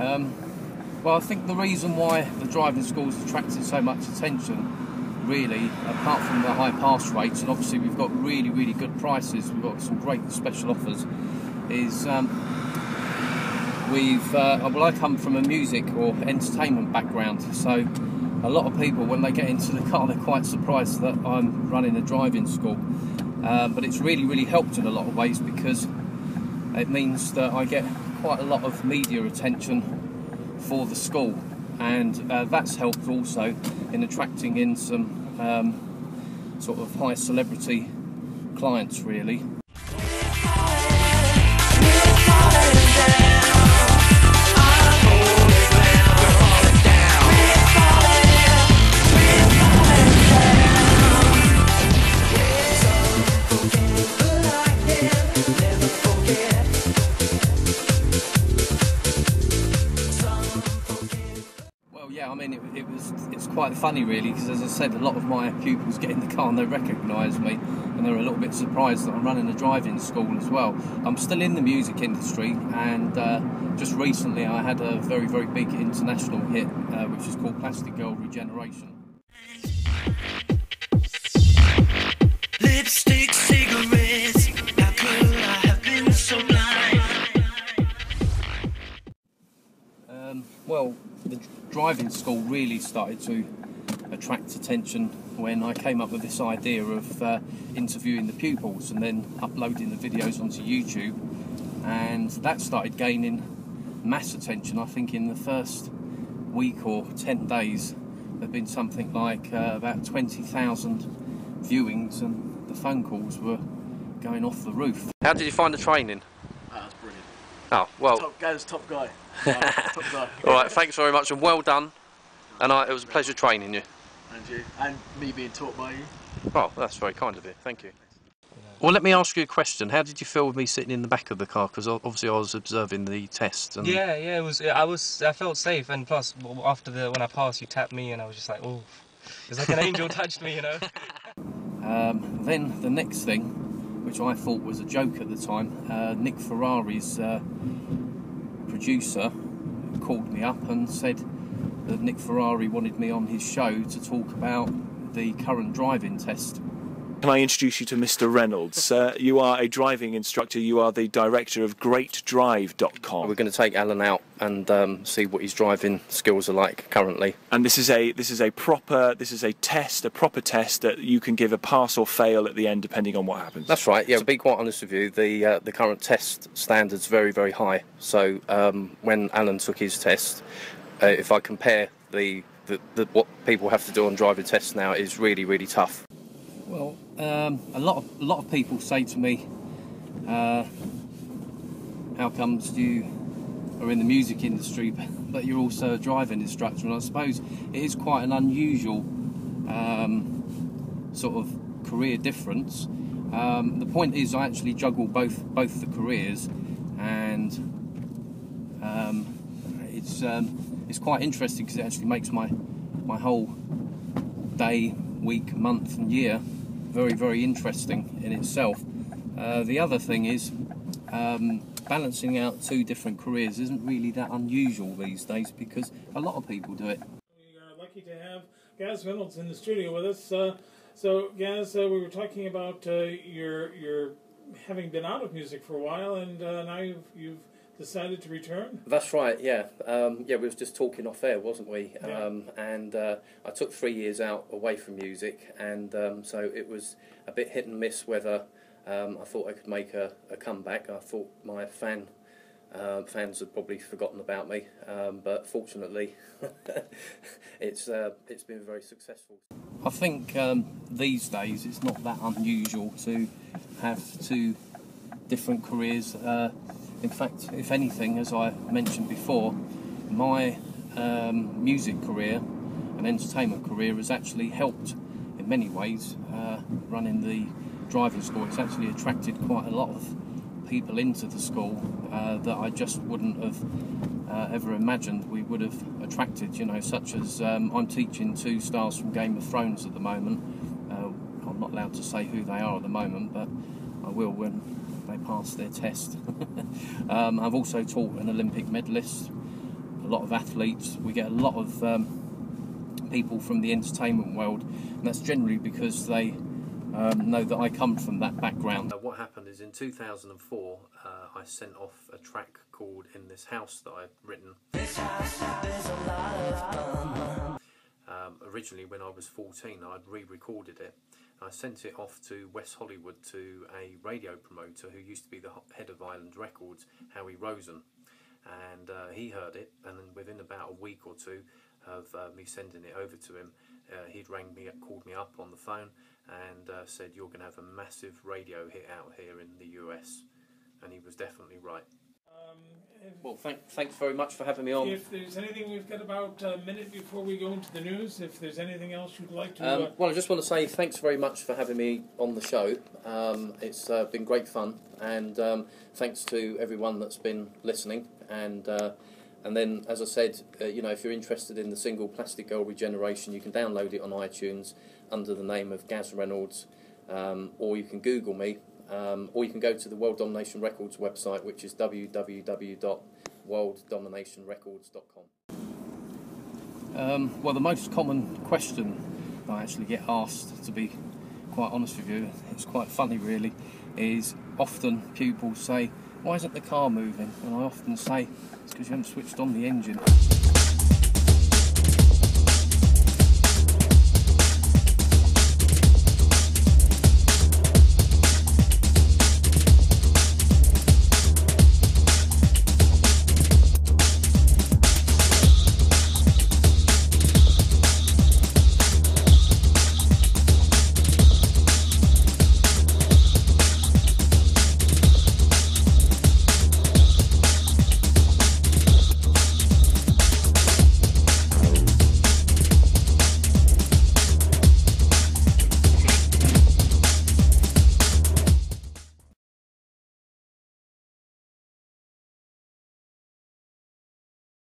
Well, I think the reason why the driving school's attracted so much attention, really, apart from the high pass rates, and obviously we've got really, really good prices, we've got some great special offers, is well, I come from a music or entertainment background, so a lot of people, when they get into the car, they're quite surprised that I'm running a driving school. But it's really, really helped in a lot of ways, because it means that I get quite a lot of media attention for the school, and that's helped also in attracting in some sort of high celebrity clients, really. I mean, it's quite funny, really, because, as I said, a lot of my pupils get in the car and they recognise me, and they're a little bit surprised that I'm running a driving school as well. I'm still in the music industry, and just recently I had a very, very big international hit, which is called Plastic Girl Regeneration. Lipstick, cigarettes, how could I have been so blind? Well, the driving school really started to attract attention when I came up with this idea of interviewing the pupils and then uploading the videos onto YouTube, and that started gaining mass attention. I think in the first week or 10 days there have been something like about 20,000 viewings, and the phone calls were going off the roof. How did you find the training? That's brilliant. Oh, well... Top guy. Top guy. Alright, thanks very much and well done. And it was a pleasure training you. And you. And me being taught by you. Oh, that's very kind of you. Thank you. Well, let me ask you a question. How did you feel with me sitting in the back of the car? Because obviously I was observing the test. And yeah, it was. I felt safe, and plus after when I passed, you tapped me, and I was just like, oh, it's like an angel touched me, you know. Then the next thing, which I thought was a joke at the time, Nick Ferrari's producer called me up and said that Nick Ferrari wanted me on his show to talk about the current driving test. Can I introduce you to Mr. Reynolds? You are a driving instructor. You are the director of GR8Drive.com. We're going to take Alan out and see what his driving skills are like currently. And this is a proper test that you can give a pass or fail at the end depending on what happens. That's right. Yeah, to be quite honest with you, the current test standard's very, very high. So when Alan took his test, if I compare what people have to do on driving tests now, is really, really tough. Well, a lot of people say to me, how comes you are in the music industry but you're also a driving instructor? And I suppose it is quite an unusual sort of career difference. The point is, I actually juggle both the careers, and it's quite interesting because it actually makes my whole day, week, month and year very, very interesting in itself. The other thing is, balancing out two different careers isn't really that unusual these days, because a lot of people do it. We are lucky to have Gaz Reynolds in the studio with us. So Gaz, we were talking about your having been out of music for a while, and now you've decided to return? That's right, yeah. We was just talking off air, wasn't we? Yeah. And I took 3 years out away from music, and so it was a bit hit and miss whether I thought I could make a comeback. I thought my fans had probably forgotten about me, but fortunately it's been very successful. I think these days it's not that unusual to have two different careers. In fact, if anything, as I mentioned before, my music career and entertainment career has actually helped in many ways. Running the driving school, it's actually attracted quite a lot of people into the school that I just wouldn't have ever imagined we would have attracted, you know, such as I'm teaching 2 stars from Game of Thrones at the moment. I'm not allowed to say who they are at the moment, but I will when they pass their test. I've also taught an Olympic medalist, lot of athletes, we get a lot of people from the entertainment world, and that's generally because they know that I come from that background. What happened is in 2004 I sent off a track called In This House that I'd written. Originally when I was 14 I'd re-recorded it. I sent it off to West Hollywood to a radio promoter who used to be the head of Island Records, Howie Rosen, and he heard it, and then within about a week or two of me sending it over to him, he'd called me up on the phone and said, "You're going to have a massive radio hit out here in the US," and he was definitely right. Well, thanks very much for having me on. If there's anything, we've got about a minute before we go into the news. If there's anything else you'd like to... Well, I just want to say thanks very much for having me on the show. It's been great fun, and thanks to everyone that's been listening. And then, as I said, you know, if you're interested in the single Plastic Girl Regeneration, you can download it on iTunes under the name of Gaz Reynolds, or you can Google me. Or you can go to the World Domination Records website, which is www.worlddomination.records.com. Well, the most common question I actually get asked, to be quite honest with you, it's quite funny really, is often people say, "Why isn't the car moving?" And I often say, "It's because you haven't switched on the engine."